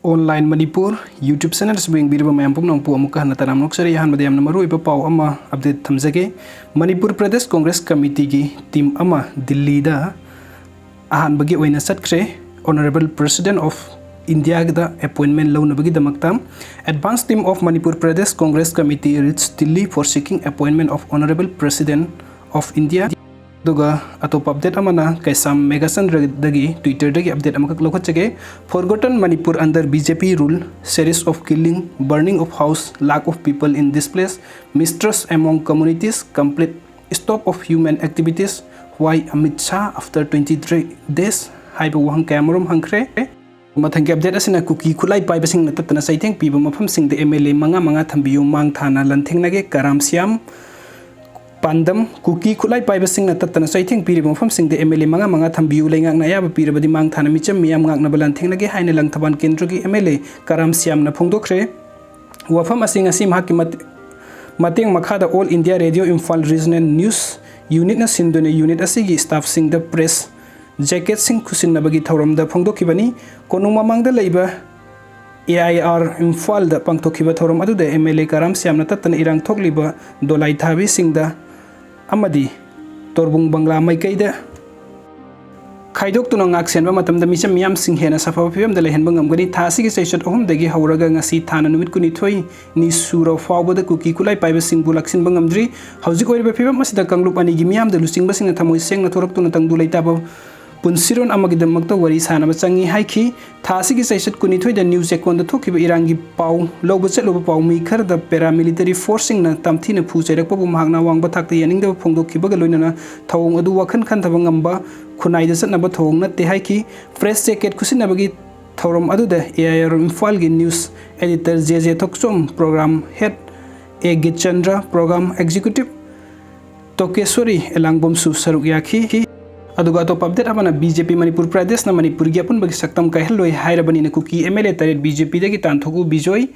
Online Manipur YouTube channel sebing birba mayam pumnang pu amuka hana tanam noksari han bade Yamna Maru ipa pau ama update thamjage Manipur Pradesh Congress Committee gi team ama Delhi da ahan bagi oina satkre Honorable President of India da appointment law na bagi damaktam advanced team of Manipur Pradesh Congress Committee reached Delhi for seeking appointment of Honorable President of India Duga atop update amana kaisam megasan dagi Twitter dagi update amakak lokachage forgotten Manipur under BJP rule, series of killing, burning of house, lack of people in this place, mistrust among communities, complete stop of human activities. Why Amit Shah after 23 days haiba wahang kamarum hangkre mathang update asina kuki kulai pai basing natatana saiteng piba mafam sing de MLA manga thambiyu mang thana lantheng nage karam siam Pandam kuki kulai pai basing natatana saiteng piri mafam sing de MLA manga thambiyu lengak na yaba pira badi mang thana micham miyam ngak na balantheng nage haina lang thaban kendro gi MLA karam siam na phongdokre wafam asing asim hakimat mateng makhada All India Radio Imphal Regional News Unit na sindone unit asigi staff sing the press jacket sing kusin na bagi thauram da phongdokibani konung mamang da leiba AIR Imphal da pangtokhiba thauram adu da MLA karam siam na tatana irang thokliba dolai thabi sing da amadi torbung bangla mai kaida khaidok tuna ngak senba matam da micham yam sing hena safa phim da lehen bangam gani thasi gi seishot ohum dagi hauraga ngasi thana numit kuni thoi ni sura fawba da kuki kulai paiba sing bulaksin bangam dri hauji koiba phim masida kanglup ani gi miyam da lusing basing na thamoi seng na thorak tuna tang dulai taba punsiron amagi damakta wari sana bachangi haiki thasi gi seishot kuni thoi da news ekon da thokiba irangi pau loba chetloba pau mi khar da paramilitary forcing na tamthi na phu cherak pa bu mahna wangba thakta yaning da phongdokhiba ga loina na thawong adu wakhan khan thaba ngamba khunai da chatna ba thawong na te haiki fresh jacket kusin na bagi thawram adu da AIR Imphal gi news editor JJ Thoksom program head A Gitchandra program executive Tokeswari elangbom su saruk yakhi aduga to update amana BJP Manipur Pradesh na Manipur gi apun bagi saktam kaheloi hairabani na kuki MLA taret BJP dagi tanthoku bijoy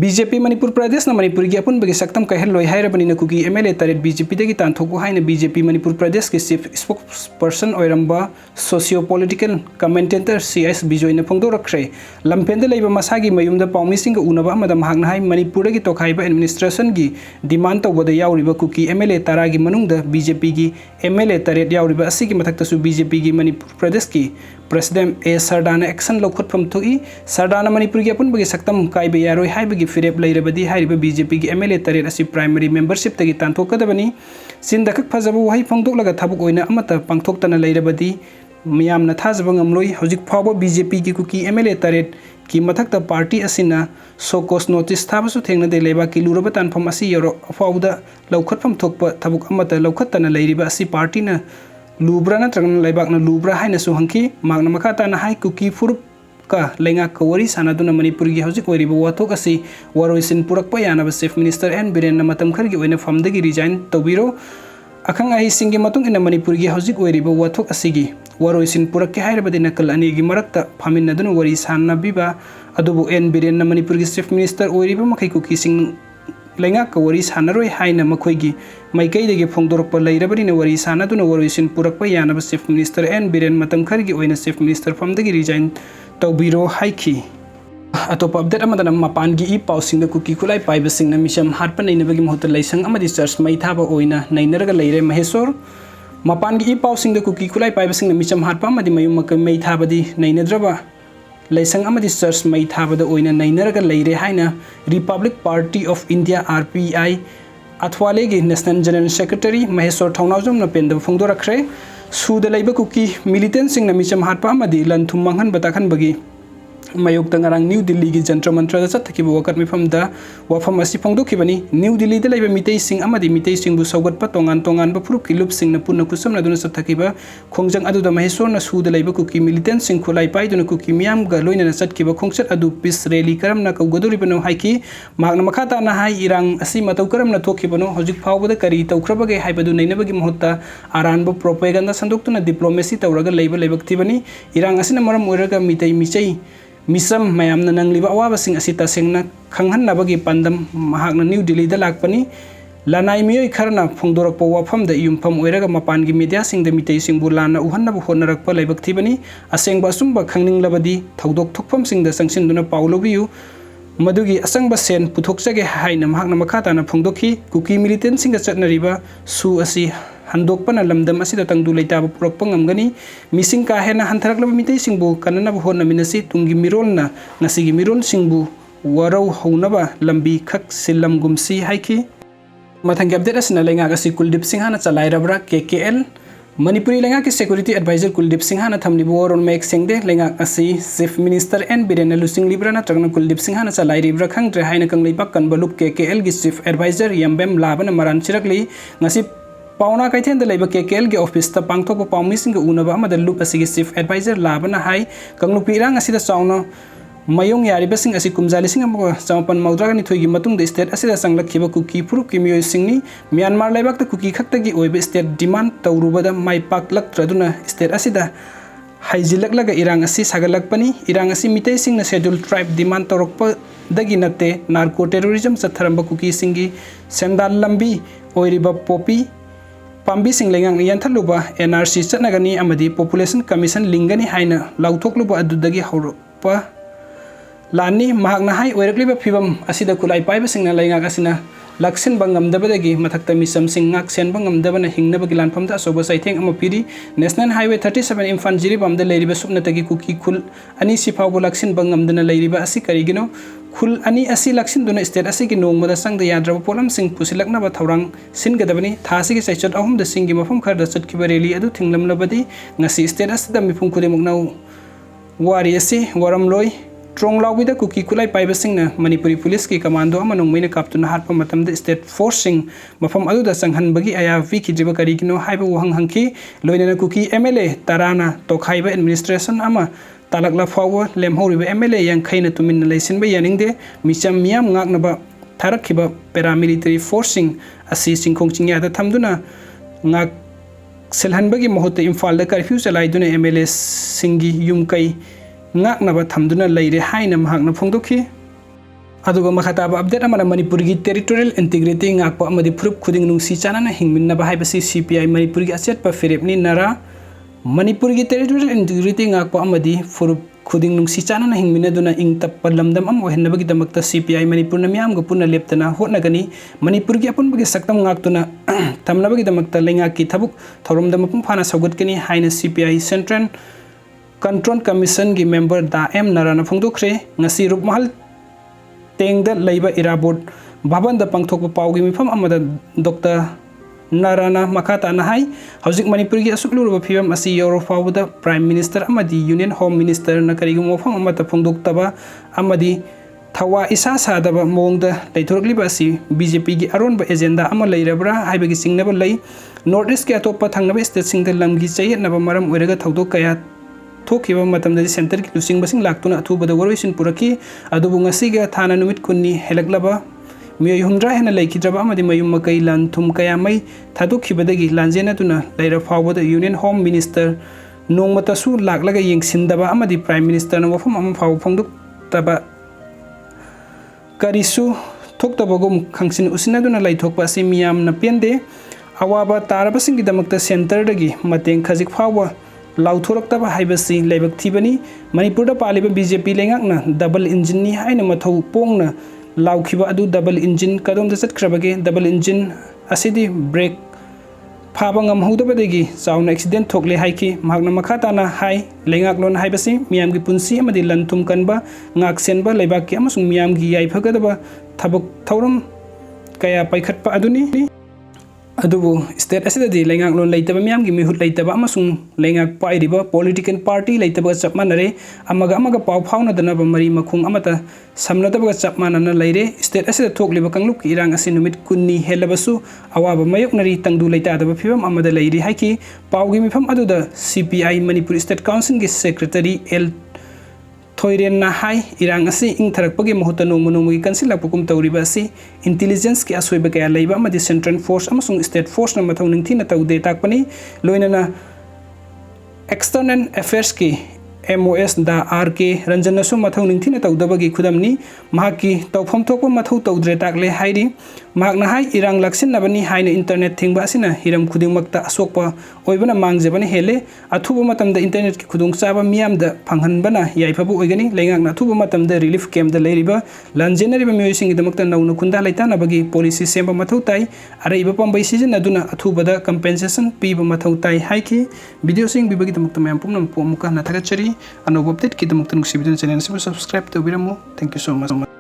BJP Manipur Pradesh na Manipur gi apun bagi saktam kaheloi hairabani na kuki MLA taret BJP dagi tanthoku haina BJP Manipur Pradesh ke chief spokesperson oiramba socio-political commentator CS bijoy na phongdo rakre lampenda leiba masagi mayumda pawmising unaba amada mahakna hai Manipur dagi tokhaiba administration gi demand tawbada yauriba kuki MLA taragi manungda BJP gi MLA taret yauriba asigi mathakta su BJP gi Manipur Pradesh ki President A Sardana action lokhot pham thoi Sardana Manipur gi apun bagi saktam kaibe yaroi haibagi firep lairabadi hairiba BJP gi MLA taret asi primary membership tagi tanthokadabani sindakak phajaba wahai phongdok laga thabuk oina amata pangthoktana lairabadi miyam na thajaba ngamloi hojik phawba BJP gi kuki MLA taret ki mathakta party asina sokos notice thabasu thengna de leba ki luraba tanpham asi yoro phawda lokhot pham thokpa thabuk amata lokhatana lairiba asi party na lubra na trang laibak na lubra haina su hangki magna makata na hai kuki furup ka lenga kawari sanaduna Manipur gi hojik wariba wathok asi waroisin purakpa yana ba chief minister N Biren na matam khar gi oina famdagi resign tawbiro akhang ahi singi matung ina Manipur gi hojik wariba wathok asigi waroisin purakke hairabadi nakal ani gi marakta phamin naduna wari sanna biba adubu N Biren na Manipur gi chief minister oiriba makai kuki sing lenga kawari sanaroi haina makhoi gi maikai degi phongdorpa lairabani na wari sanaduna waroisin purakpa yana ba chief minister N Biren matam khar gi oina chief minister famdagi resign tawbiro haiki atop update amadana mapan gi pau singda kuki kulai paiba singna misham hatpa naina bagi mohota laisang amadi church mai thaba oina nainaraga leire mahesor mapan gi pau singda kuki kulai paiba singna misham hatpa amadi mayum makai mai thabadi nainadraba laisang amadi church mai thabada oina nainaraga leire haina Republic Party of India RPI athwale gi National General Secretary Mahesor Thaunawjom na penda phongdorakre suda laiba kuki militant sing na micham hatpa amadi lanthum manghan batakhan bagi mayok tangarang New Delhi gi jantra mantra da chathakiba wakat mifam da wafam asi phongdokhibani New Delhi da laiba mitei sing amadi mitei sing bu saugat pa tongan ba phurup kilup sing na punna kusam na duna chathakiba khongjang adu da Mahesor na suda laiba kuki militant sing khulai pai duna kuki miyam ga loina na chatkiba khongchat adu peace rally karam na kaugadori bano haiki magna makhata na hai irang asi matau karam na thokhibano hojik phawba da kari taukrabage haibadu nainabagi mohota aran bu propaganda sandoktuna diplomacy tawraga laiba laibakthibani irang asina maram oiraga mitei michei misam mayamna nangliba awabasing asita sengna khanghan nabagi pandam mahakna New Delhi da lakpani Lanai mioi kharna phongdorakpa wafamda yumpham oiraga mapangi media singda mitei singbu lana uhannabu honarakpa laibak thibani asengba asumba khangninglabadi thodok thokpham singda sangsinduna paulobiyu madugi asangba sen puthokjage haina mahakna makhatana phongdokhi kuki militant singa chatnariba su asi handokpana lamdam asida tangdu leitaba purakpa ngamgani mising ka hena hantharaklaba mitei singbu kananabu honna minasi tungi mirolna ngasigi mirol singbu warau haunaba lambi khak silam gumsi haiki Mathang update asna lenga kasi Kuldip Singh hana chalai rabra KKL Manipuri lenga ki security advisor Kuldip Singh hana thamni boron mek sengde lenga asi chief minister N Biren Lusing Libra na tragna Kuldip Singh hana chalai ribra khangre haina kanglei pak kan balup KKL gi chief advisor Yambem labana maran chirakli ngasi pauna kaithen da leiba KKL gi office ta pangthok pa pawmi singa unaba amada lup asi gi chief advisor labana hai kanglupi rang asi da chawna mayong yari basing asi kumjali singa mo chamapan maudraga ni thoigi matung de state asida sanglakhiba kuki puru kimyo singni Myanmar laibak ta kuki khakta gi oibe state demand tawrubada mai paklak traduna state asida haijilak laga irang asi sagalakpani irang asi mitei singna scheduled tribe demand torokpa dagi natte narco terrorism satharamba kuki singi sendal lambi oiriba popi Pambi sing lengang yanthaluba NRC chatnagani amadi population commission lingani haina lauthokluba adudagi hauropa Lani mahakna hai oirakliba phibam asida kulai paiba singna lainga asina laksin bangam dabadagi mathakta misam sing ngak sen bangam dabana hingnaba gilan phamda soba saitheng ama piri National Highway 37 Imphal jiribam da leiriba supnatagi kuki khul ani siphaw laksin bangam dana leiriba asi karigino khul ani asi laksin duna state asi gi nongmada sangda yadraba polam sing pusilakna ba thaurang singadabani thasi gi saichat ahum da singi mafam kharda chatkiba rally adu thinglamlabadi ngasi state asida mifum khudemuknau wari asi waramloi Trong lawida kuki kulai paibasingna Manipuri police ki commando amanong maina kaptuna hatpa matamda state forcing mafam aduda sanghanbagi aya vi kidriba karigino haiba wahang hangki loinana kuki MLA tarana tokhaiba administration ama talakla fawa lemhoriba MLA yang khaina tumin leisinba yaningde micham miam ngaknaba tharakhiba paramilitary forcing asi singkhong chingya da thamduna ngak selhanbagi mohota Imphal da curfew chalaiduna MLA singi yumkai ngaknaba thamduna leire haina mahakna phongdokhi aduga makhataba update amana Manipur gi territorial integrity ngakpa amadi phurup khuding nungsi chanana hingminnaba haibasi CPI Manipur gi achetpa ferepni nara Manipur gi territorial integrity ngakpa amadi phurup khuding nungsi chanana hingminaduna ingtappa lamdam am ohenabagi damakta CPI Manipur na miyam ga punna leptana hotnagani Manipur gi apunbagi saktam ngaktuna thamnabagi damakta lenga ki thabuk thoromda mapung phana saugatkani haina CPI Central Control Commission gi member da M Narana phongdokre ngasi rupmahal tengda leiba irabot baban da pangthokpa pawgi mifam amada Dr Narana makata na hai hauzik Manipur gi asukluruba phibam asi yoro fawda Prime Minister amadi Union Home Minister na karigum mofam amata phongdoktaba amadi thawa isa sadaba mongda leithorkliba asi BJP gi aronba agenda ama leirabra haibagi singnaba lei North East ki atoppa thangnaba state singda lamgi chayetnaba maram oiraga thodok kaya Thokiba matamda center ki lusing basing laktuna athubada waroisin puraki adubu ngasiga thana numit kunni helaklaba miyo humdra hena laikidraba amadi mayum makai lan thum kaya mai thadokhibadagi lanjena tuna laira fawbada Union Home Minister nongmata su laklaga yengsindaba amadi Prime Minister na wafam am faw phongduk taba karisu thoktabagum khangsin usinaduna laithokpa si miyam na pende awaba tarabasing gidamakta center dagi mateng khajik fawwa Lauthorktaba haibasi leibak thibani Manipur da paliba BJP lengakna double engine ni haina mathau pongna laukhiba adu double engine kadom da chatkrabage double engine asidi brake phaba ngamhodabadagi chauna accident thokle haiki mahakna makhatana hai lengaklon haibasi miyamgi punsi amadi lanthum kanba ngaksenba leibak ki amasung miyamgi yaifagadaba thabak thauram kaya paikhatpa aduni adubu state asida di lengak lon leitaba miyam gi mihut leitaba amasung lengak pairiba political party leitaba chapmanare amaga paw phawna dana ba mari makhung amata samnadaba chapmanana leire state asida thokliba kangluk ki irang asi numit kunni helabasu awaba mayoknari tangdu leita daba phibam amada leiri haiki pawgi mifam aduda CPI Manipur State Council gi secretary L Thoiren na hai irang asi ing tharakpagi mohuta nomugi kansilakpukum tawriba asi intelligence ki asweba kaya leiba amadi central force amasung state force na mathau ningthi na tawde takpani loinana external affairs ki MOS दा RK रंजनसु मथौ निंथिना तौदबगी खुदमनी महाकी तौफम थोकप मथौ तौद्रे ताकले हाइरी महाकना high इरांग लक्सिनबनी हाइना internet थिंगबा असिना Hiram खुदिंगमक्ता असोकपा ओइबना मांगजबने हेले अथुब मतमदा internet की खुदुंगचाबा मियामदा फंगहनबना याइफबु ओइगनी लेंगाकना अथुब मतमदा relief कैम्पदा लेरिबा लांजेनरिबा मियोइसिंगदमक्ता नौना खुंदा लैतानबगी policy Semba मथौ ताई अरैबा पंबै सिजनदुना अथुबदा compensation पीबा मथौ ताई हाइकी वीडियो सिंग बिबगीदमक्ता मैम पुमनम पोमुका नाथागचरी अनोब अपडेट की दमक्ता नुक्सिबिदन चैनल से सब्सक्राइब तौबिरमु थैंक यू सो मच